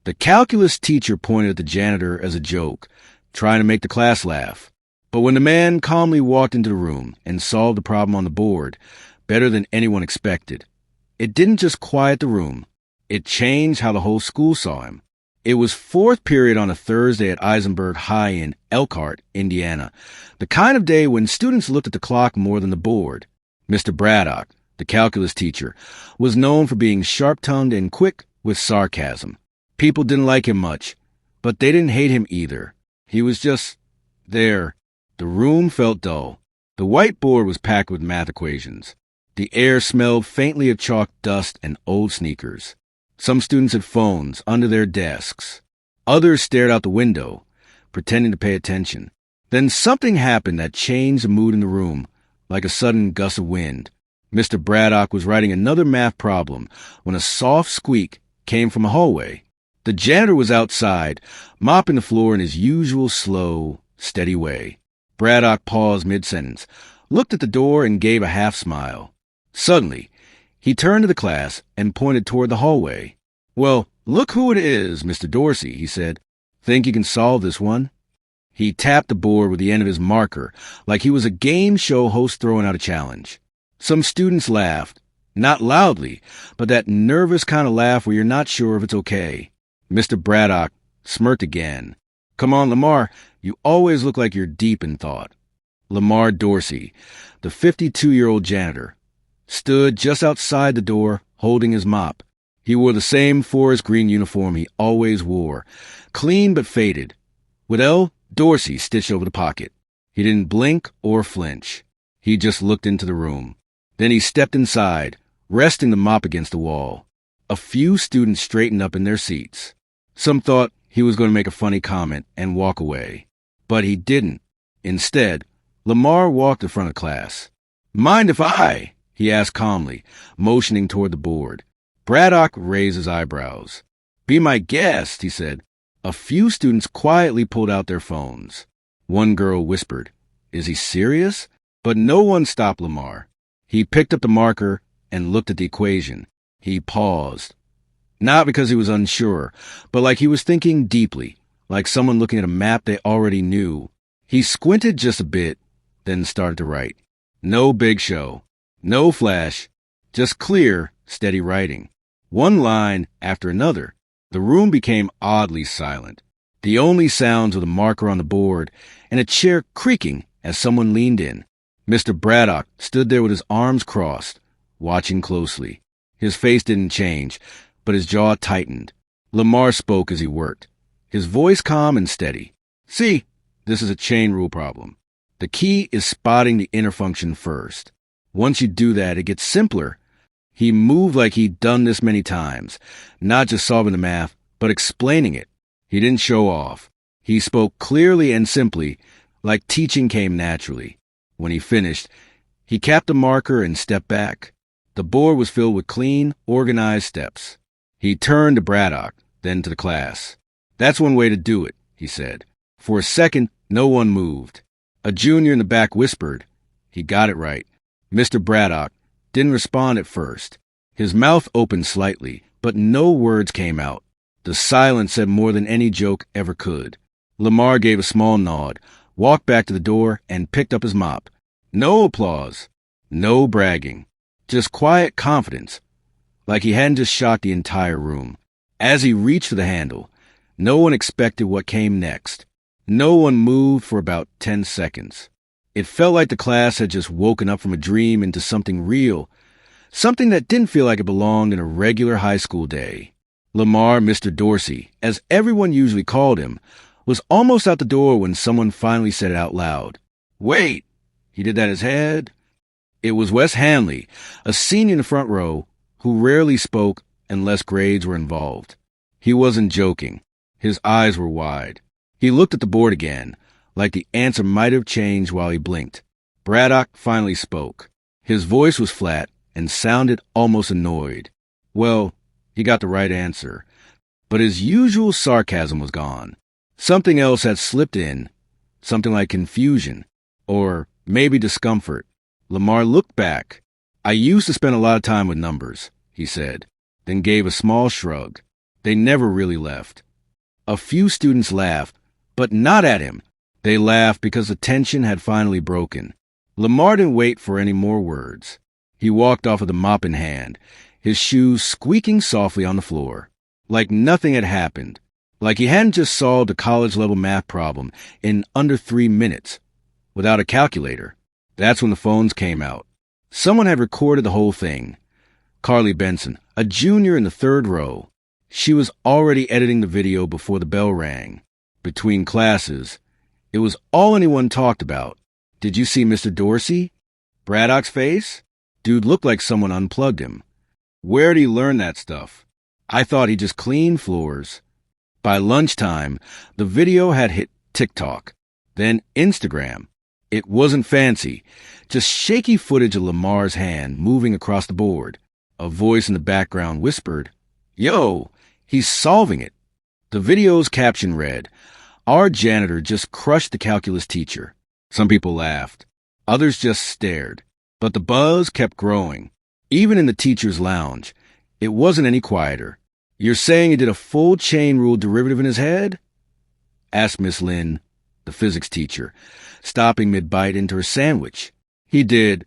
The calculus teacher pointed at the janitor as a joke, trying to make the class laugh. But when the man calmly walked into the room and solved the problem on the board, better than anyone expected, it didn't just quiet the room. It changed how the whole school saw him. It was fourth period on a Thursday at Eisenberg High in Elkhart, Indiana, the kind of day when students looked at the clock more than the board. Mr. Braddock, the calculus teacher, was known for being sharp-tongued and quick with sarcasm. People didn't like him much, but they didn't hate him either. He was just there. The room felt dull. The whiteboard was packed with math equations. The air smelled faintly of chalk dust and old sneakers. Some students had phones under their desks. Others stared out the window, pretending to pay attention. Then something happened that changed the mood in the room, like a sudden gust of wind. Mr. Braddock was writing another math problem when a soft squeak came from a hallway. The janitor was outside, mopping the floor in his usual slow, steady way. Braddock paused mid-sentence, looked at the door, and gave a half-smile. Suddenly, he turned to the class and pointed toward the hallway. "Well, look who it is, Mr. Dorsey," he said. "Think you can solve this one?" He tapped the board with the end of his marker, like he was a game show host throwing out a challenge. Some students laughed, not loudly, but that nervous kind of laugh where you're not sure if it's okay. Mr. Braddock smirked again. "Come on, Lamar, you always look like you're deep in thought." Lamar Dorsey, the 52-year-old janitor, stood just outside the door, holding his mop. He wore the same forest green uniform he always wore, clean but faded, with L. Dorsey stitched over the pocket. He didn't blink or flinch. He just looked into the room. Then he stepped inside, resting the mop against the wall. A few students straightened up in their seats. Some thought he was going to make a funny comment and walk away. But he didn't. Instead, Lamar walked in front of class. "Mind if I?" he asked calmly, motioning toward the board. Braddock raised his eyebrows. "Be my guest," he said. A few students quietly pulled out their phones. One girl whispered, "Is he serious?" But no one stopped Lamar. He picked up the marker and looked at the equation. He paused. Not because he was unsure, but like he was thinking deeply, like someone looking at a map they already knew. He squinted just a bit, then started to write. No big show. No flash. Just clear, steady writing. One line after another. The room became oddly silent. The only sounds were the marker on the board and a chair creaking as someone leaned in. Mr. Braddock stood there with his arms crossed, watching closely. His face didn't change, but his jaw tightened. Lamar spoke as he worked, his voice calm and steady. "See, this is a chain rule problem. The key is spotting the inner function first. Once you do that, it gets simpler." He moved like he'd done this many times, not just solving the math, but explaining it. He didn't show off. He spoke clearly and simply, like teaching came naturally. When he finished, he capped the marker and stepped back. The board was filled with clean, organized steps. He turned to Braddock, then to the class. "That's one way to do it," he said. For a second, no one moved. A junior in the back whispered. He got it right. Mr. Braddock didn't respond at first. His mouth opened slightly, but no words came out. The silence said more than any joke ever could. Lamar gave a small nod, walked back to the door, and picked up his mop. No applause. No bragging. Just quiet confidence, like he hadn't just shocked the entire room. As he reached for the handle, no one expected what came next. No one moved for about 10 seconds. It felt like the class had just woken up from a dream into something real, something that didn't feel like it belonged in a regular high school day. Lamar, Mr. Dorsey, as everyone usually called him, was almost out the door when someone finally said it out loud. "Wait!" He did that in his head. It was Wes Hanley, a senior in the front row, who rarely spoke unless grades were involved. He wasn't joking. His eyes were wide. He looked at the board again, like the answer might have changed while he blinked. Braddock finally spoke. His voice was flat and sounded almost annoyed. Well, he got the right answer, but his usual sarcasm was gone. Something else had slipped in, something like confusion, or maybe discomfort. Lamar looked back. "I used to spend a lot of time with numbers," he said, then gave a small shrug. They never really left. A few students laughed, but not at him. They laughed because the tension had finally broken. Lamar didn't wait for any more words. He walked off with a mop in hand, his shoes squeaking softly on the floor, like nothing had happened, like he hadn't just solved a college-level math problem in under 3 minutes, without a calculator. That's when the phones came out. Someone had recorded the whole thing. Carly Benson, a junior in the 3rd row. She was already editing the video before the bell rang. Between classes, it was all anyone talked about. Did you see Mr. Dorsey? Braddock's face? Dude looked like someone unplugged him. Where'd he learn that stuff? I thought he just cleaned floors. By lunchtime, the video had hit TikTok, then Instagram. It wasn't fancy, just shaky footage of Lamar's hand moving across the board. A voice in the background whispered, "Yo, he's solving it." The video's caption read, "Our janitor just crushed the calculus teacher." Some people laughed. Others just stared. But the buzz kept growing. Even in the teacher's lounge, it wasn't any quieter. "You're saying he did a full chain rule derivative in his head?" asked Miss Lynn, the physics teacher, stopping mid-bite into her sandwich. "He did,"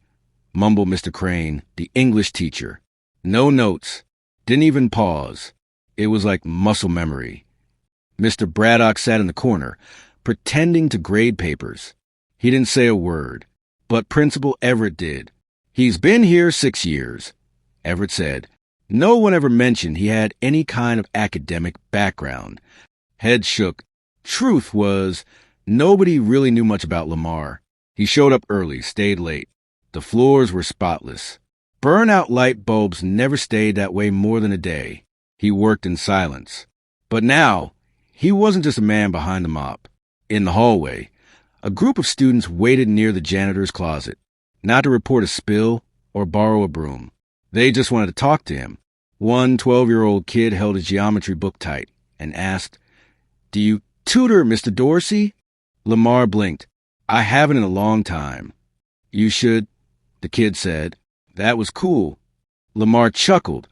mumbled Mr. Crane, the English teacher. No notes. Didn't even pause. It was like muscle memory. Mr. Braddock sat in the corner, pretending to grade papers. He didn't say a word, but Principal Everett did. "He's been here 6 years," Everett said. No one ever mentioned he had any kind of academic background. Heads shook. Truth was, nobody really knew much about Lamar. He showed up early, stayed late. The floors were spotless. Burnout light bulbs never stayed that way more than a day. He worked in silence. But now, he wasn't just a man behind the mop. In the hallway, a group of students waited near the janitor's closet, not to report a spill or borrow a broom. They just wanted to talk to him. One 12-year-old kid held his geometry book tight and asked, "Do you tutor Mr. Dorsey?" Lamar blinked. "I haven't in a long time." "You should," the kid said. That was cool. Lamar chuckled,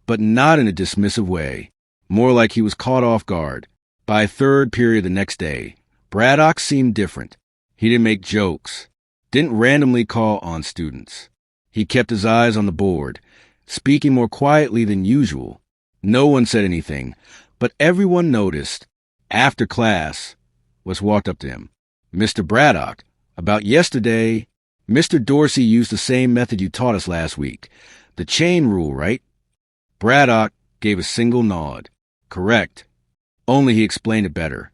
but not in a dismissive way, more like he was caught off guard. By third period the next day, Braddock seemed different. He didn't make jokes, didn't randomly call on students. He kept his eyes on the board, speaking more quietly than usual. No one said anything, but everyone noticed. After class, Wes walked up to him. "Mr. Braddock, about yesterday, Mr. Dorsey used the same method you taught us last week. The chain rule, right?" Braddock gave a single nod. "Correct. Only he explained it better."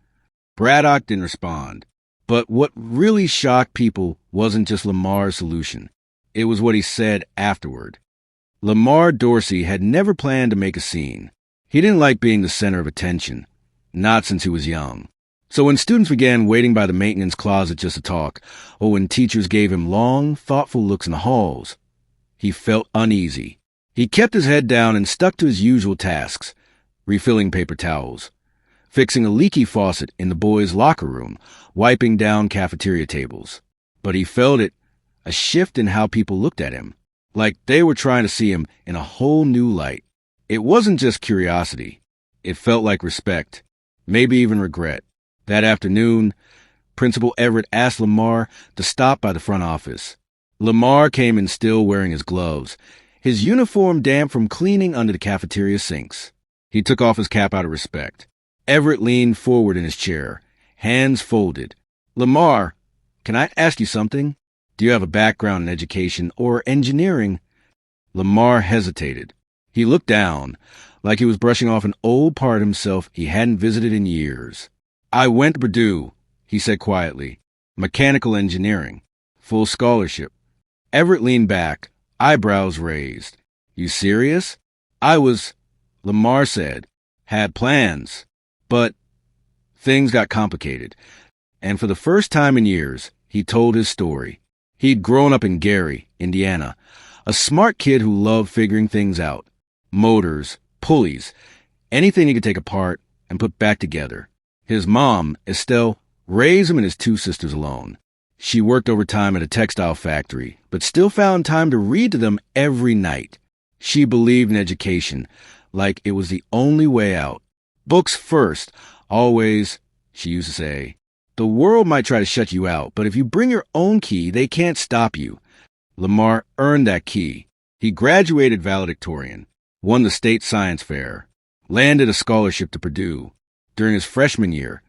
Braddock didn't respond. But what really shocked people wasn't just Lamar's solution. It was what he said afterward. Lamar Dorsey had never planned to make a scene. He didn't like being the center of attention, not since he was young. So when students began waiting by the maintenance closet just to talk, or when teachers gave him long, thoughtful looks in the halls, he felt uneasy. He kept his head down and stuck to his usual tasks, refilling paper towels, fixing a leaky faucet in the boys' locker room, wiping down cafeteria tables. But he felt it, a shift in how people looked at him, like they were trying to see him in a whole new light. It wasn't just curiosity. It felt like respect, maybe even regret. That afternoon, Principal Everett asked Lamar to stop by the front office. Lamar came in still wearing his gloves, his uniform damp from cleaning under the cafeteria sinks. He took off his cap out of respect. Everett leaned forward in his chair, hands folded. "Lamar, can I ask you something? Do you have a background in education or engineering?" Lamar hesitated. He looked down, like he was brushing off an old part of himself he hadn't visited in years. "I went to Purdue," he said quietly. "Mechanical engineering. Full scholarship." Everett leaned back, eyebrows raised. "You serious?" "I was," Lamar said, "had plans. But things got complicated." And for the first time in years, he told his story. He'd grown up in Gary, Indiana, a smart kid who loved figuring things out. Motors, pulleys, anything he could take apart and put back together. His mom, Estelle, raised him and his 2 sisters alone. She worked overtime at a textile factory, but still found time to read to them every night. She believed in education, like it was the only way out. Books first, always, she used to say. The world might try to shut you out, but if you bring your own key, they can't stop you. Lamar earned that key. He graduated valedictorian, won the state science fair, landed a scholarship to Purdue. During his freshman year,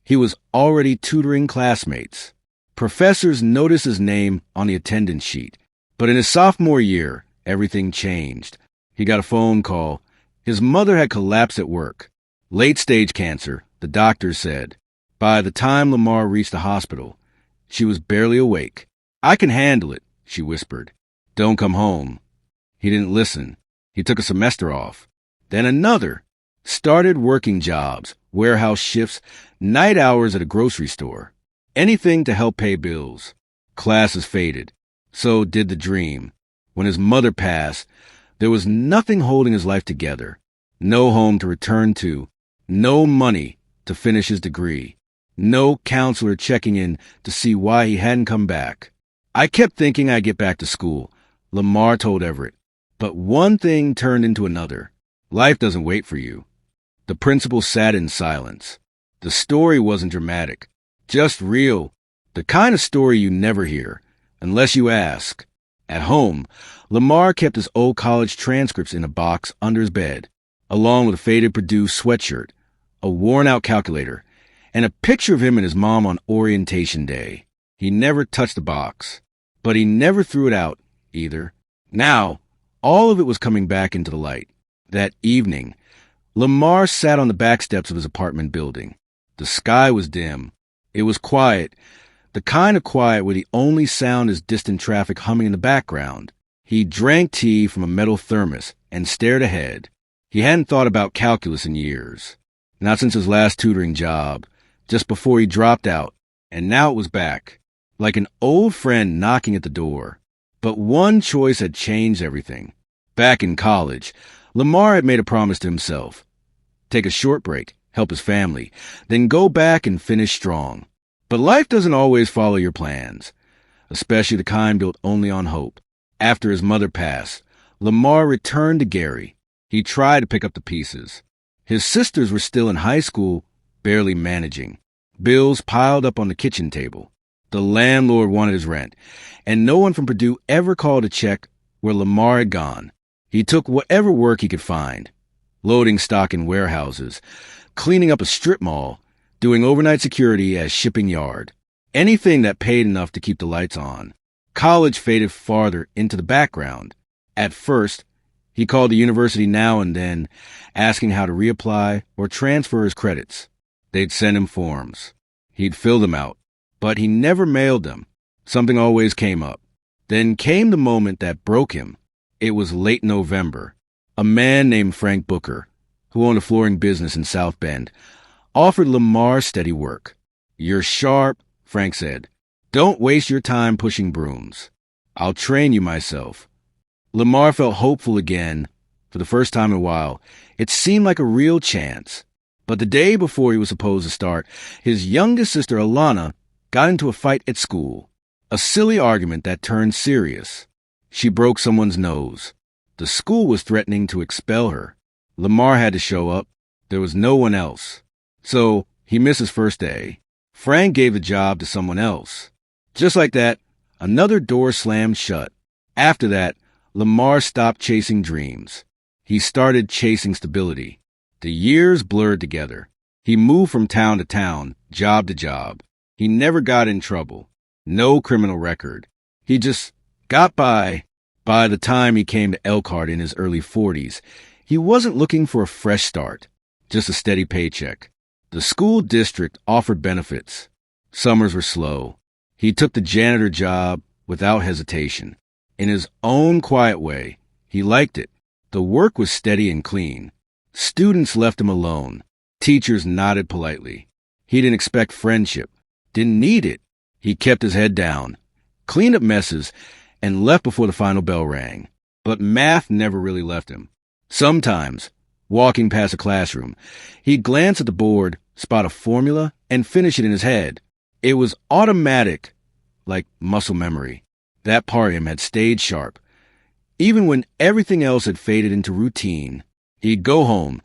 he was already tutoring classmates. Professors noticed his name on the attendance sheet. But in his sophomore year, everything changed. He got a phone call. His mother had collapsed at work. Late-stage cancer, the doctors said. By the time Lamar reached the hospital, she was barely awake. "I can handle it," she whispered. "Don't come home." He didn't listen. He took a semester off. Then another. Started working jobs, warehouse shifts, night hours at a grocery store. Anything to help pay bills. Classes faded. So did the dream. When his mother passed, there was nothing holding his life together. No home to return to. No money to finish his degree. No counselor checking in to see why he hadn't come back. "I kept thinking I'd get back to school," Lamar told Everett. But one thing turned into another. Life doesn't wait for you. The principal sat in silence. The story wasn't dramatic, just real. The kind of story you never hear, unless you ask. At home, Lamar kept his old college transcripts in a box under his bed, along with a faded Purdue sweatshirt, a worn-out calculator, and a picture of him and his mom on orientation day. He never touched the box, but he never threw it out either. Now, all of it was coming back into the light. That evening, Lamar sat on the back steps of his apartment building. The sky was dim. It was quiet, the kind of quiet where the only sound is distant traffic humming in the background. He drank tea from a metal thermos and stared ahead. He hadn't thought about calculus in years. Not since his last tutoring job, just before he dropped out, and now it was back, like an old friend knocking at the door. But one choice had changed everything. Back in college, Lamar had made a promise to himself. Take a short break, help his family, then go back and finish strong. But life doesn't always follow your plans, especially the kind built only on hope. After his mother passed, Lamar returned to Gary. He tried to pick up the pieces. His sisters were still in high school, barely managing. Bills piled up on the kitchen table. The landlord wanted his rent, and no one from Purdue ever called to check where Lamar had gone. He took whatever work he could find, loading stock in warehouses, cleaning up a strip mall, doing overnight security as shipping yard. Anything that paid enough to keep the lights on. College faded farther into the background. At first, he called the university now and then, asking how to reapply or transfer his credits. They'd send him forms. He'd fill them out, but he never mailed them. Something always came up. Then came the moment that broke him. It was late November. A man named Frank Booker, who owned a flooring business in South Bend, offered Lamar steady work. "You're sharp," Frank said. "Don't waste your time pushing brooms. I'll train you myself." Lamar felt hopeful again. For the first time in a while, it seemed like a real chance. But the day before he was supposed to start, his youngest sister, Alana, got into a fight at school. A silly argument that turned serious. She broke someone's nose. The school was threatening to expel her. Lamar had to show up. There was no one else. So he missed his first day. Frank gave the job to someone else. Just like that, another door slammed shut. After that, Lamar stopped chasing dreams. He started chasing stability. The years blurred together. He moved from town to town, job to job. He never got in trouble. No criminal record. He just got by. By the time he came to Elkhart in his early 40s, he wasn't looking for a fresh start, just a steady paycheck. The school district offered benefits. Summers were slow. He took the janitor job without hesitation. In his own quiet way, he liked it. The work was steady and clean. Students left him alone. Teachers nodded politely. He didn't expect friendship. Didn't need it. He kept his head down, cleaned up messes, and left before the final bell rang. But math never really left him. Sometimes, walking past a classroom, he'd glance at the board, spot a formula, and finish it in his head. It was automatic, like muscle memory. That part of him had stayed sharp. Even when everything else had faded into routine, He'd go home,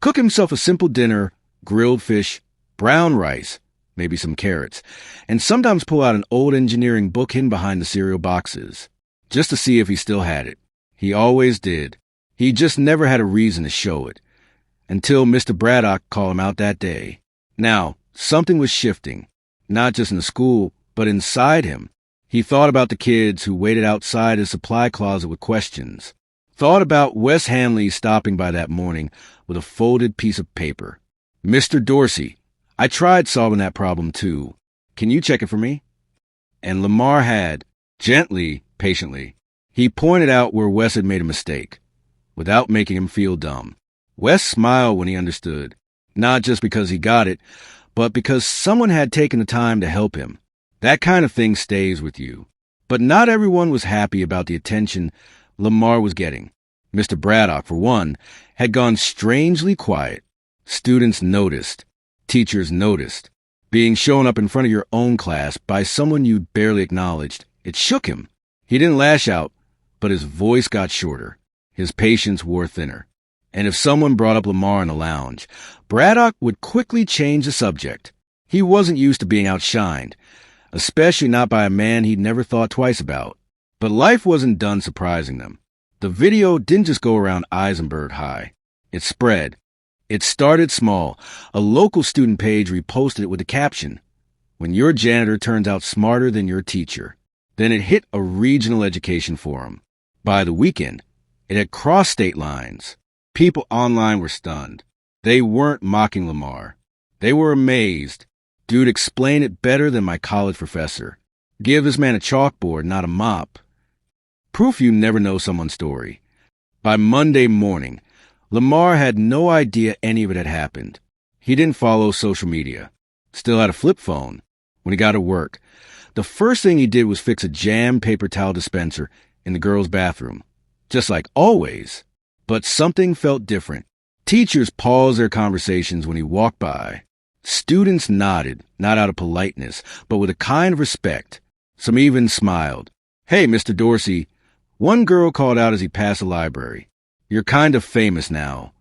cook himself a simple dinner, grilled fish, brown rice, maybe some carrots, and sometimes pull out an old engineering book hidden behind the cereal boxes, just to see if he still had it. He always did. He just never had a reason to show it, until Mr. Braddock called him out that day. Now, something was shifting, not just in the school, but inside him. He thought about the kids who waited outside his supply closet with questions. Thought about Wes Hanley stopping by that morning with a folded piece of paper. "Mr. Dorsey, I tried solving that problem too. Can you check it for me?" And Lamar had, gently, patiently. He pointed out where Wes had made a mistake, without making him feel dumb. Wes smiled when he understood, not just because he got it, but because someone had taken the time to help him. That kind of thing stays with you. But not everyone was happy about the attention Lamar was getting. Mr. Braddock, for one, had gone strangely quiet. Students noticed. Teachers noticed. Being shown up in front of your own class by someone you barely acknowledged, it shook him. He didn't lash out, but his voice got shorter. His patience wore thinner. And if someone brought up Lamar in the lounge, Braddock would quickly change the subject. He wasn't used to being outshined, especially not by a man he'd never thought twice about. But life wasn't done surprising them. The video didn't just go around Eisenberg High. It spread. It started small. A local student page reposted it with the caption, "When your janitor turns out smarter than your teacher." Then it hit a regional education forum. By the weekend, it had crossed state lines. People online were stunned. They weren't mocking Lamar. They were amazed. "Dude explained it better than my college professor. Give this man a chalkboard, not a mop." Proof you never know someone's story. By Monday morning, Lamar had no idea any of it had happened. He didn't follow social media. Still had a flip phone. When he got to work, the first thing he did was fix a jammed paper towel dispenser in the girls' bathroom. Just like always. But something felt different. Teachers paused their conversations when he walked by. Students nodded, not out of politeness, but with a kind of respect. Some even smiled. "Hey, Mr. Dorsey," one girl called out as he passed the library. "You're kind of famous now."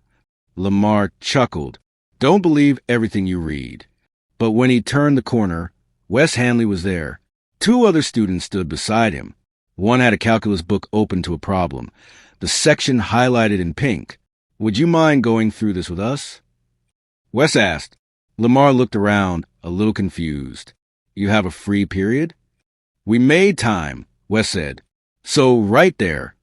Lamar chuckled. "Don't believe everything you read." But when he turned the corner, Wes Hanley was there. 2 other students stood beside him. One had a calculus book open to a problem, the section highlighted in pink. "Would you mind going through this with us?" Wes asked. Lamar looked around, a little confused. "You have a free period?" "We made time," Wes said. So right there,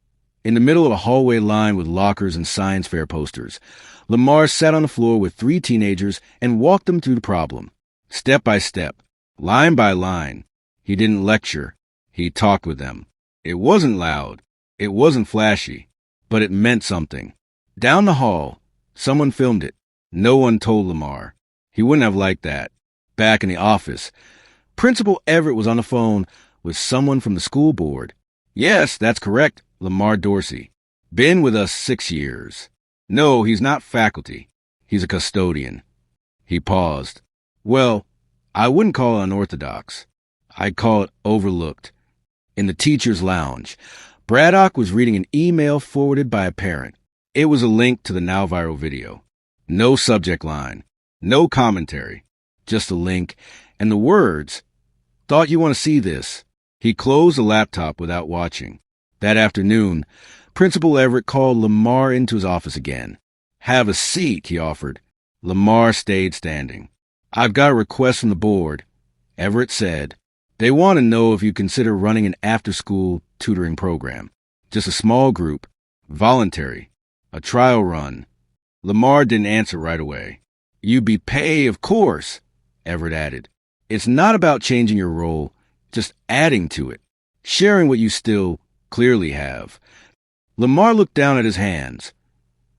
in the middle of a hallway lined with lockers and science fair posters, Lamar sat on the floor with 3 teenagers and walked them through the problem, step by step, line by line. He didn't lecture. He talked with them. It wasn't loud. It wasn't flashy, but it meant something. Down the hall, someone filmed it. No one told Lamar. He wouldn't have liked that. Back in the office, Principal Everett was on the phone with someone from the school board. "Yes, that's correct, Lamar Dorsey. Been with us 6 years. No, he's not faculty. He's a custodian." He paused. "Well, I wouldn't call it unorthodox. I'd call it overlooked." In the teacher's lounge, Braddock was reading an email forwarded by a parent. It was a link to the now viral video. No subject line. No commentary. Just a link. And the words, "Thought you want to see this." He closed the laptop without watching. That afternoon, Principal Everett called Lamar into his office again. "Have a seat," he offered. Lamar stayed standing. "I've got a request from the board," Everett said. "They want to know if you consider running an after-school tutoring program. Just a small group, voluntary, a trial run." Lamar didn't answer right away. "You'd be paid, of course," Everett added. "It's not about changing your role, just adding to it, sharing what you still clearly have." Lamar looked down at his hands.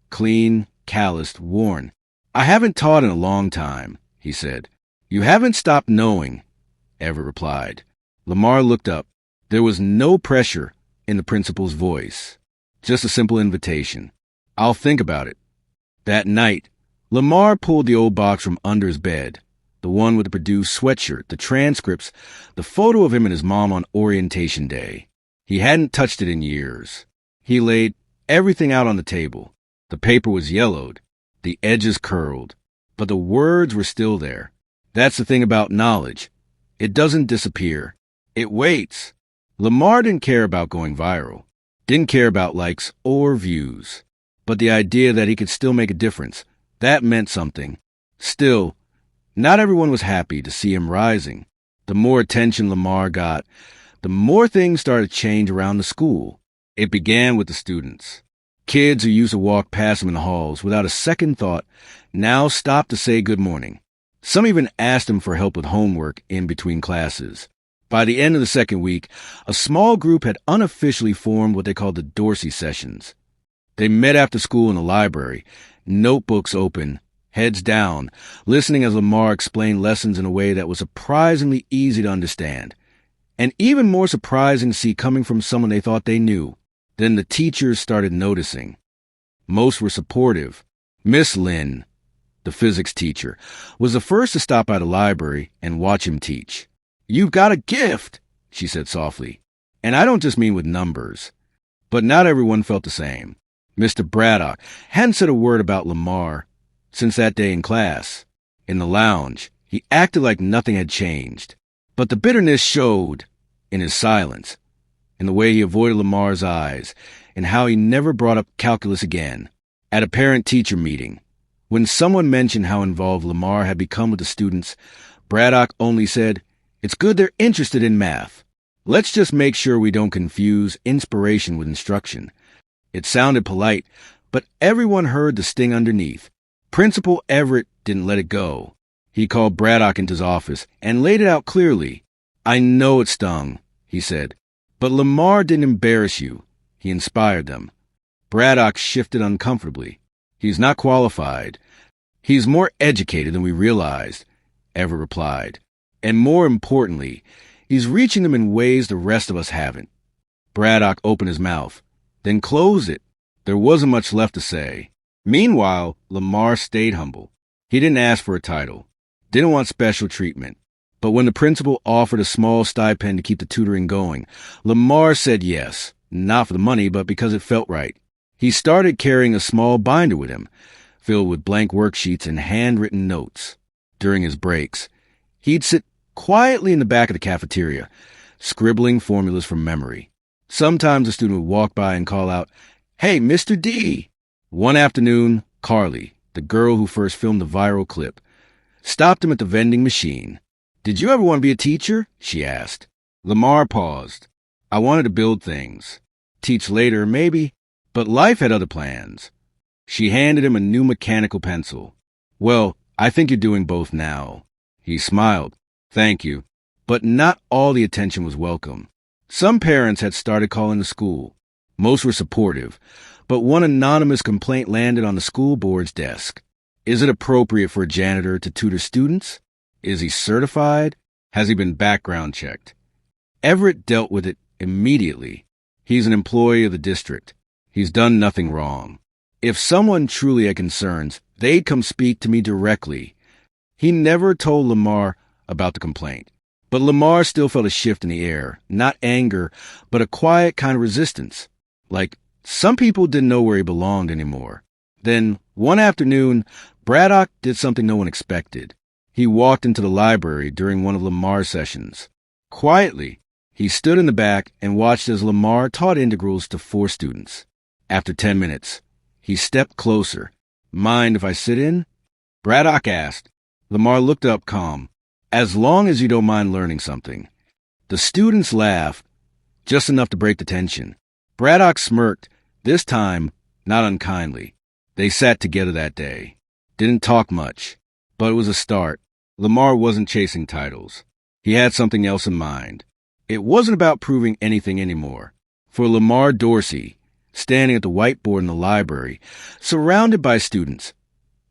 Clean, calloused, worn. "I haven't taught in a long time," he said. "You haven't stopped knowing," Everett replied. Lamar looked up. There was no pressure in the principal's voice, just a simple invitation. "I'll think about it." That night, Lamar pulled the old box from under his bed, the one with the Purdue sweatshirt, the transcripts, the photo of him and his mom on orientation day. He hadn't touched it in years. He laid everything out on the table. The paper was yellowed, the edges curled, but the words were still there. That's the thing about knowledge. It doesn't disappear. It waits. Lamar didn't care about going viral, didn't care about likes or views, but the idea that he could still make a difference, that meant something. Still, not everyone was happy to see him rising. The more attention Lamar got, the more things started to change around the school. It began with the students. Kids who used to walk past him in the halls without a second thought now stopped to say good morning. Some even asked him for help with homework in between classes. By the end of the second week, a small group had unofficially formed what they called the Dorsey Sessions. They met after school in the library, notebooks open, heads down, listening as Lamar explained lessons in a way that was surprisingly easy to understand, and even more surprising to see coming from someone they thought they knew. Then the teachers started noticing. Most were supportive. Miss Lynn, the physics teacher, was the first to stop by the library and watch him teach. "You've got a gift," she said softly. "And I don't just mean with numbers." But not everyone felt the same. Mr. Braddock hadn't said a word about Lamar since that day in class. In the lounge, he acted like nothing had changed. But the bitterness showed in his silence, in the way he avoided Lamar's eyes, and how he never brought up calculus again. At a parent-teacher meeting, when someone mentioned how involved Lamar had become with the students, Braddock only said, "It's good they're interested in math. Let's just make sure we don't confuse inspiration with instruction." It sounded polite, but everyone heard the sting underneath. Principal Everett didn't let it go. He called Braddock into his office and laid it out clearly. "I know it stung," he said, "but Lamar didn't embarrass you. He inspired them." Braddock shifted uncomfortably. "He's not qualified. He's more educated than we realized," Everett replied. "And more importantly, he's reaching them in ways the rest of us haven't." Braddock opened his mouth, then closed it. There wasn't much left to say. Meanwhile, Lamar stayed humble. He didn't ask for a title, didn't want special treatment. But when the principal offered a small stipend to keep the tutoring going, Lamar said yes, not for the money, but because it felt right. He started carrying a small binder with him, filled with blank worksheets and handwritten notes. During his breaks, he'd sit quietly in the back of the cafeteria, scribbling formulas from memory. Sometimes a student would walk by and call out, "Hey, Mr. D!" One afternoon, Carly, the girl who first filmed the viral clip, stopped him at the vending machine. "Did you ever want to be a teacher?" she asked. Lamar paused. "I wanted to build things. Teach later, maybe, but life had other plans." She handed him a new mechanical pencil. "Well, I think you're doing both now." He smiled. "Thank you." But not all the attention was welcome. Some parents had started calling the school. Most were supportive, but one anonymous complaint landed on the school board's desk. Is it appropriate for a janitor to tutor students? Is he certified? Has he been background checked? Everett dealt with it immediately. He's an employee of the district. He's done nothing wrong. If someone truly had concerns, they'd come speak to me directly. He never told Lamar about the complaint. But Lamar still felt a shift in the air, not anger, but a quiet kind of resistance. Like, some people didn't know where he belonged anymore. Then, one afternoon, Braddock did something no one expected. He walked into the library during one of Lamar's sessions. Quietly, he stood in the back and watched as Lamar taught integrals to 4 students. After 10 minutes, he stepped closer. "Mind if I sit in?" Braddock asked. Lamar looked up calm. "As long as you don't mind learning something." The students laughed, just enough to break the tension. Braddock smirked, this time not unkindly. They sat together that day. Didn't talk much, but it was a start. Lamar wasn't chasing titles. He had something else in mind. It wasn't about proving anything anymore. For Lamar Dorsey, standing at the whiteboard in the library, surrounded by students,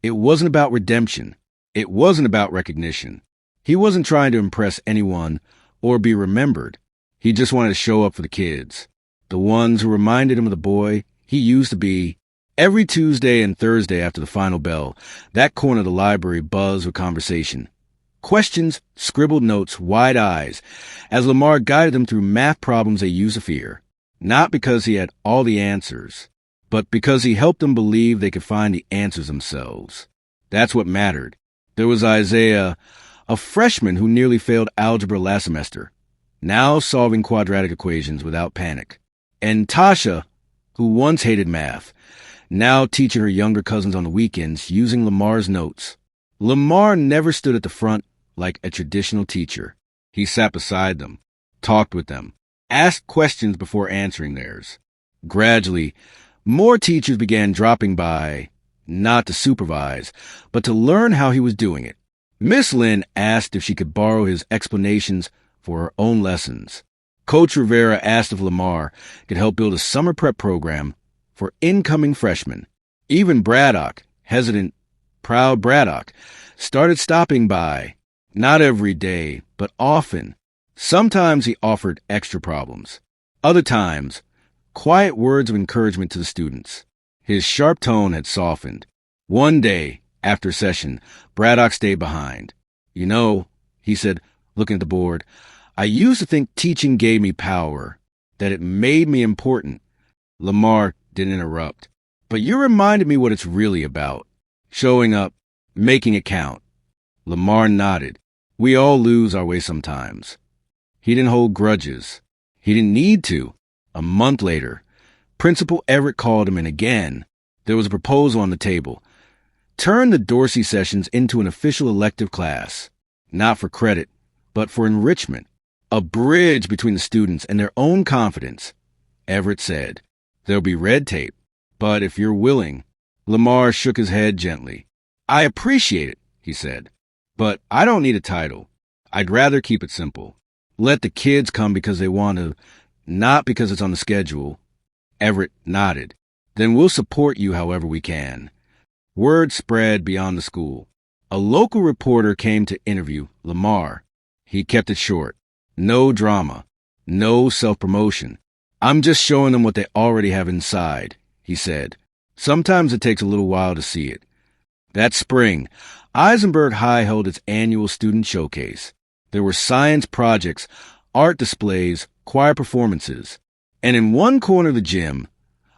it wasn't about redemption. It wasn't about recognition. He wasn't trying to impress anyone or be remembered. He just wanted to show up for the kids, the ones who reminded him of the boy he used to be. Every Tuesday and Thursday after the final bell, that corner of the library buzzed with conversation. Questions, scribbled notes, wide eyes, as Lamar guided them through math problems they used to fear. Not because he had all the answers, but because he helped them believe they could find the answers themselves. That's what mattered. There was Isaiah, a freshman who nearly failed algebra last semester, now solving quadratic equations without panic. And Tasha, who once hated math, now teaching her younger cousins on the weekends using Lamar's notes. Lamar never stood at the front like a traditional teacher. He sat beside them, talked with them, asked questions before answering theirs. Gradually, more teachers began dropping by, not to supervise, but to learn how he was doing it. Miss Lynn asked if she could borrow his explanations for her own lessons. Coach Rivera asked if Lamar could help build a summer prep program for incoming freshmen. Even Braddock, hesitant, proud Braddock, started stopping by, not every day, but often. Sometimes he offered extra problems. Other times, quiet words of encouragement to the students. His sharp tone had softened. One day, after session, Braddock stayed behind. "You know," he said, looking at the board, "I used to think teaching gave me power, that it made me important." Lamar didn't interrupt. "But you reminded me what it's really about. Showing up, making it count." Lamar nodded. "We all lose our way sometimes." He didn't hold grudges. He didn't need to. A month later, Principal Everett called him in again. There was a proposal on the table. Turn the Dorsey sessions into an official elective class. Not for credit, but for enrichment. A bridge between the students and their own confidence. Everett said, "There'll be red tape, but if you're willing." Lamar shook his head gently. "I appreciate it," he said, "but I don't need a title. I'd rather keep it simple. Let the kids come because they want to, not because it's on the schedule." Everett nodded. "Then we'll support you however we can." Word spread beyond the school. A local reporter came to interview Lamar. He kept it short. No drama. No self-promotion. "I'm just showing them what they already have inside," he said. "Sometimes it takes a little while to see it." That spring, Eisenberg High held its annual student showcase. There were science projects, art displays, choir performances, and in one corner of the gym,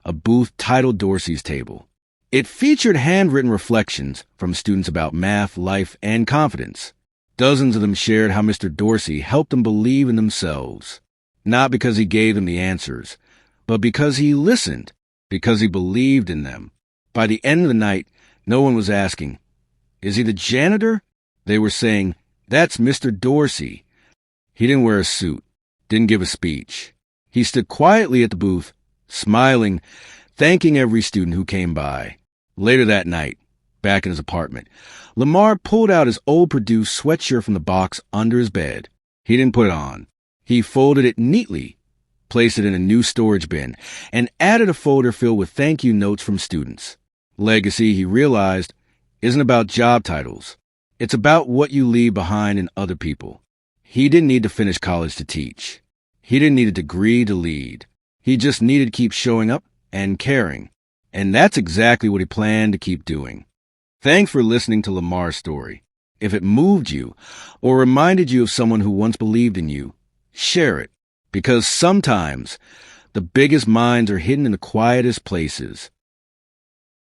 a booth titled Dorsey's Table. It featured handwritten reflections from students about math, life, and confidence. Dozens of them shared how Mr. Dorsey helped them believe in themselves. Not because he gave them the answers, but because he listened, because he believed in them. By the end of the night, no one was asking, "Is he the janitor?" They were saying, "That's Mr. Dorsey." He didn't wear a suit, didn't give a speech. He stood quietly at the booth, smiling, thanking every student who came by. Later that night, back in his apartment, Lamar pulled out his old Purdue sweatshirt from the box under his bed. He didn't put it on. He folded it neatly, placed it in a new storage bin, and added a folder filled with thank you notes from students. Legacy, he realized, isn't about job titles. It's about what you leave behind in other people. He didn't need to finish college to teach. He didn't need a degree to lead. He just needed to keep showing up and caring. And that's exactly what he planned to keep doing. Thanks for listening to Lamar's story. If it moved you or reminded you of someone who once believed in you, share it. Because sometimes the biggest minds are hidden in the quietest places.